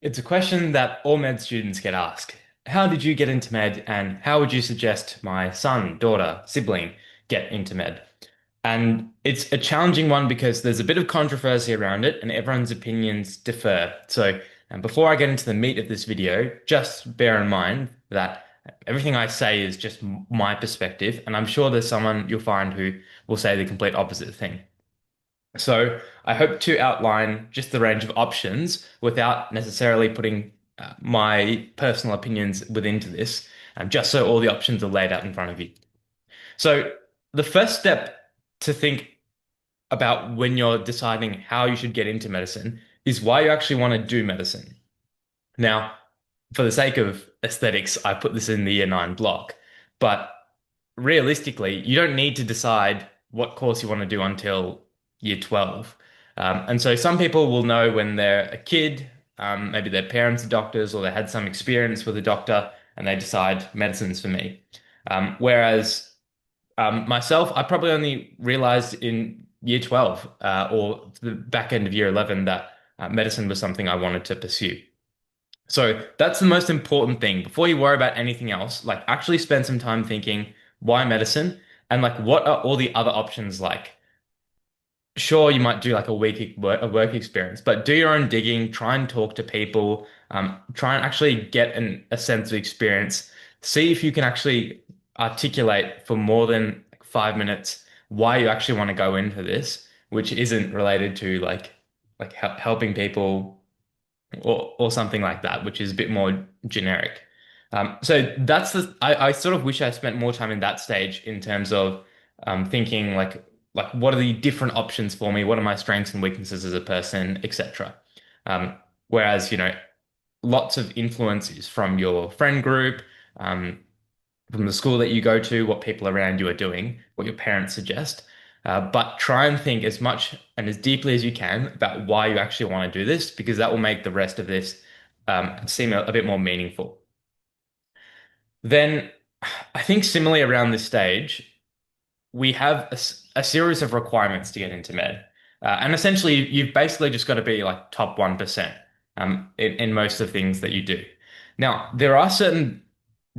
It's a question that all med students get asked. How did you get into med, and how would you suggest my son, daughter, sibling get into med? And it's a challenging one because there's a bit of controversy around it and everyone's opinions differ. So, before I get into the meat of this video, just bear in mind that everything I say is just my perspective, and I'm sure there's someone you'll find who will say the complete opposite thing. So I hope to outline just the range of options without necessarily putting my personal opinions within this, just so all the options are laid out in front of you. So the first step to think about when you're deciding how you should get into medicine is why you actually want to do medicine. Now, for the sake of aesthetics, I put this in the year nine block, but realistically, you don't need to decide what course you want to do until year 12. And so some people will know when they're a kid, maybe their parents are doctors or they had some experience with a doctor and they decide medicine's for me. Whereas myself, I probably only realized in year 12 or the back end of year 11 that medicine was something I wanted to pursue. So that's the most important thing. Before you worry about anything else, like actually spend some time thinking, why medicine? And like, what are all the other options like? Sure, you might do like a work experience, but do your own digging, try and talk to people, try and actually get a sense of experience. See if you can actually articulate for more than like 5 minutes why you actually want to go into this, which isn't related to like helping people or something like that, which is a bit more generic. So that's I sort of wish I spent more time in that stage in terms of thinking like what are the different options for me? What are my strengths and weaknesses as a person, etc. Whereas, lots of influences from your friend group, um, from the school that you go to, what people around you are doing, what your parents suggest. But try and think as much and as deeply as you can about why you actually want to do this, because that will make the rest of this seem a bit more meaningful. Then I think similarly around this stage, we have a series of requirements to get into med. And essentially, you've basically just got to be like top 1% in most of the things that you do. Now, there are certain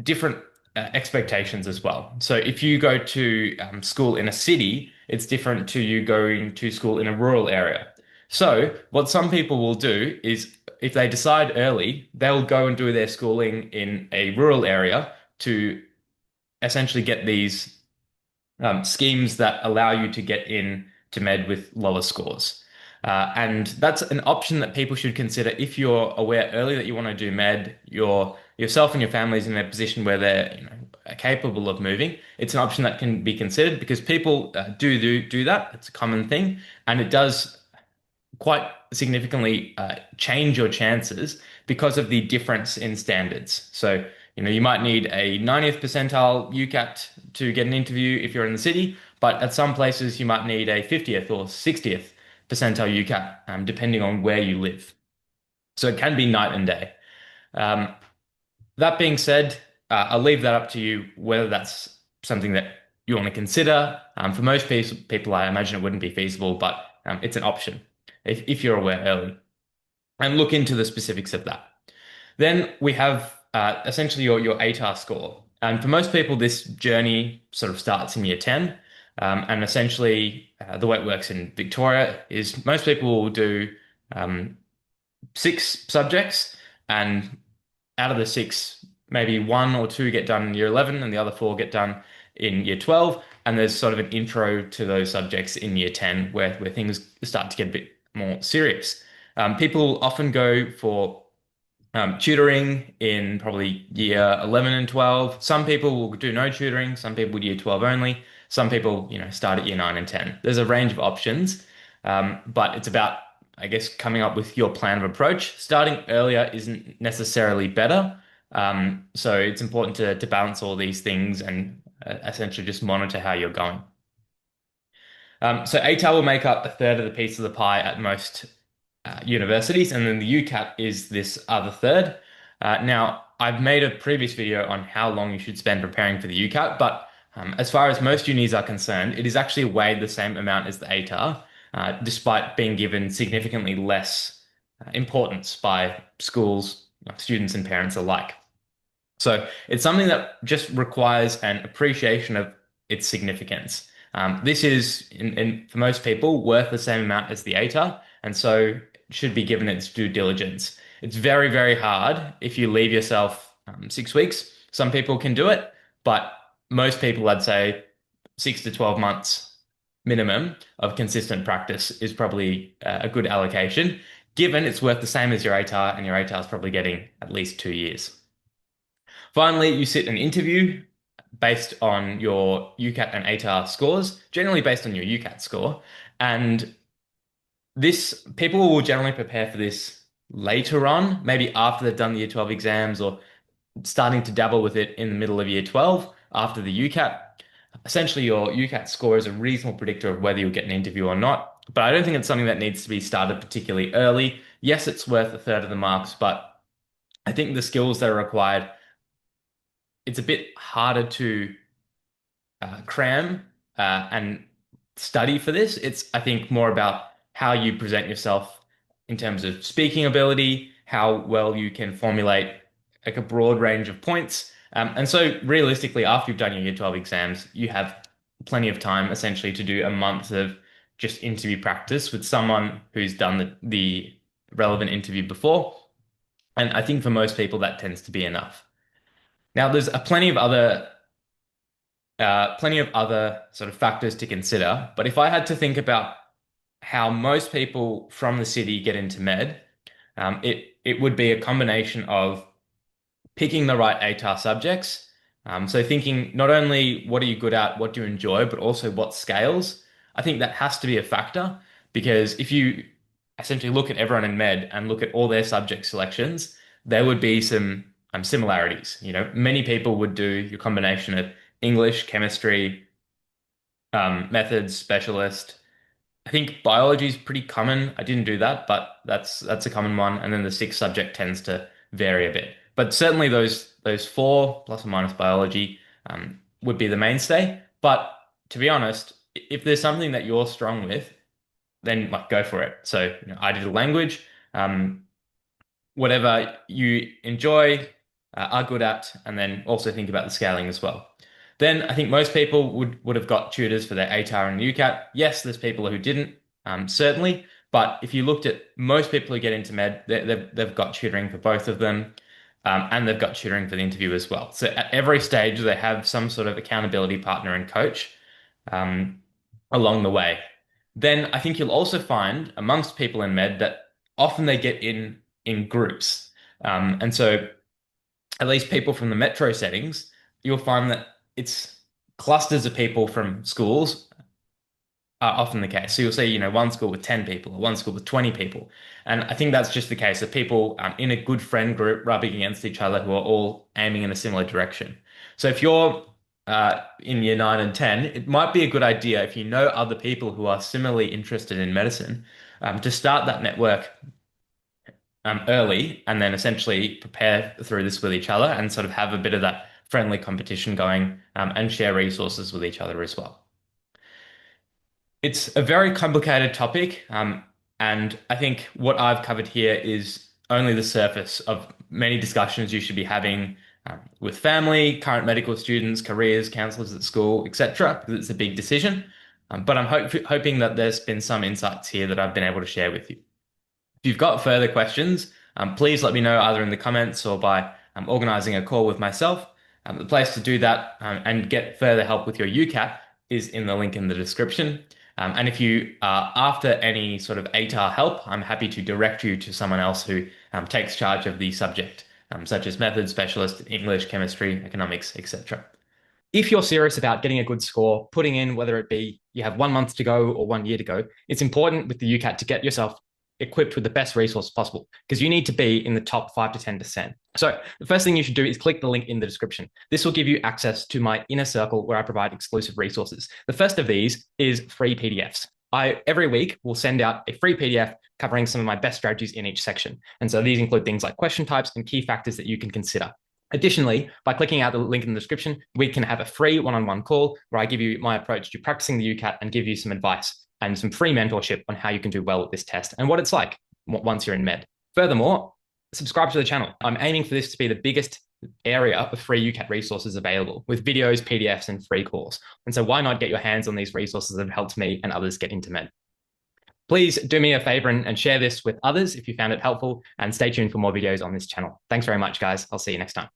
different expectations as well. So if you go to school in a city, it's different to you going to school in a rural area. So what some people will do is if they decide early, they'll go and do their schooling in a rural area to essentially get these schemes that allow you to get in to med with lower scores. And that's an option that people should consider if you're aware early that you want to do med, yourself and your family is in a position where they're, are capable of moving. It's an option that can be considered because people do that. It's a common thing, and it does quite significantly change your chances because of the difference in standards. So, you might need a 90th percentile UCAT to get an interview if you're in the city, but at some places you might need a 50th or 60th percentile UCAT, depending on where you live. So it can be night and day. Um, that being said, I'll leave that up to you whether that's something that you want to consider. For most people, I imagine it wouldn't be feasible, but it's an option if you're aware early. And look into the specifics of that. Then we have essentially your ATAR score. And for most people, this journey sort of starts in year 10. And essentially, the way it works in Victoria is most people will do um, 6 subjects, and out of the 6, maybe 1 or 2 get done in year 11, and the other 4 get done in year 12. And there's sort of an intro to those subjects in year 10 where things start to get a bit more serious. People often go for tutoring in probably year 11 and 12. Some people will do no tutoring, some people year 12 only, some people, start at year 9 and 10. There's a range of options, but it's about, I guess, coming up with your plan of approach. Starting earlier isn't necessarily better. So it's important to balance all these things and essentially just monitor how you're going. So ATAR will make up a third of the piece of the pie at most universities, and then the UCAT is this other third. Now, I've made a previous video on how long you should spend preparing for the UCAT, but as far as most unis are concerned, it is actually weighed the same amount as the ATAR, despite being given significantly less importance by schools, students, and parents alike. So it's something that just requires an appreciation of its significance. This is, for most people, worth the same amount as the ATAR, and so it should be given its due diligence. It's very, very hard if you leave yourself 6 weeks. Some people can do it, but most people, I'd say, 6 to 12 months minimum of consistent practice is probably a good allocation, given it's worth the same as your ATAR, and your ATAR is probably getting at least 2 years. Finally, you sit an interview based on your UCAT and ATAR scores, generally based on your UCAT score. And this people will generally prepare for this later on, maybe after they've done the year 12 exams or starting to dabble with it in the middle of year 12 after the UCAT. Essentially, your UCAT score is a reasonable predictor of whether you'll get an interview or not. But I don't think it's something that needs to be started particularly early. Yes, it's worth a third of the marks, but I think the skills that are required, it's a bit harder to cram and study for this. It's, I think, more about how you present yourself in terms of speaking ability, how well you can formulate like a broad range of points. And so realistically, after you've done your year 12 exams, you have plenty of time essentially to do a month of just interview practice with someone who's done the relevant interview before. And I think for most people, that tends to be enough. Now, there's plenty of other sort of factors to consider. But if I had to think about how most people from the city get into med, it would be a combination of picking the right ATAR subjects. So thinking not only what are you good at, what do you enjoy, but also what scales. I think that has to be a factor because if you essentially look at everyone in med and look at all their subject selections, there would be some similarities. Many people would do your combination of English, chemistry, methods, specialist. I think biology is pretty common. I didn't do that, but that's a common one. And then the sixth subject tends to vary a bit. But certainly those four plus or minus biology would be the mainstay. But to be honest, if there's something that you're strong with, then like go for it. So I did a language, whatever you enjoy, are good at, and then also think about the scaling as well. Then I think most people would have got tutors for their ATAR and UCAT. Yes, there's people who didn't, certainly. But if you looked at most people who get into med, they've got tutoring for both of them, and they've got tutoring for the interview as well. So at every stage, they have some sort of accountability partner and coach along the way. Then I think you'll also find amongst people in med that often they get in groups. And so at least people from the metro settings, you'll find that it's clusters of people from schools are often the case. So you'll see, one school with 10 people or one school with 20 people. And I think that's just the case of people in a good friend group rubbing against each other who are all aiming in a similar direction. So if you're in year 9 and 10, it might be a good idea if you know other people who are similarly interested in medicine to start that network early and then essentially prepare through this with each other and sort of have a bit of that friendly competition going and share resources with each other as well. It's a very complicated topic, and I think what I've covered here is only the surface of many discussions you should be having with family, current medical students, careers, counselors at school, etc., because it's a big decision. But I'm hoping that there's been some insights here that I've been able to share with you. If you've got further questions, please let me know either in the comments or by organizing a call with myself. The place to do that and get further help with your UCAT is in the link in the description. And if you are after any sort of ATAR help, I'm happy to direct you to someone else who takes charge of the subject, such as methods specialist, English, chemistry, economics, etc. If you're serious about getting a good score, putting in whether it be you have 1 month to go or 1 year to go, it's important with the UCAT to get yourself equipped with the best resource possible because you need to be in the top 5 to 10%. So the first thing you should do is click the link in the description. This will give you access to my inner circle where I provide exclusive resources. The first of these is free PDFs. I every week will send out a free PDF covering some of my best strategies in each section. And so these include things like question types and key factors that you can consider. Additionally, by clicking out the link in the description, we can have a free one-on-one call where I give you my approach to practicing the UCAT and give you some advice and some free mentorship on how you can do well with this test and what it's like once you're in med. Furthermore, subscribe to the channel. I'm aiming for this to be the biggest area of free UCAT resources available with videos, PDFs, and free course. And so why not get your hands on these resources that have helped me and others get into med? Please do me a favor and share this with others if you found it helpful, and stay tuned for more videos on this channel. Thanks very much, guys. I'll see you next time.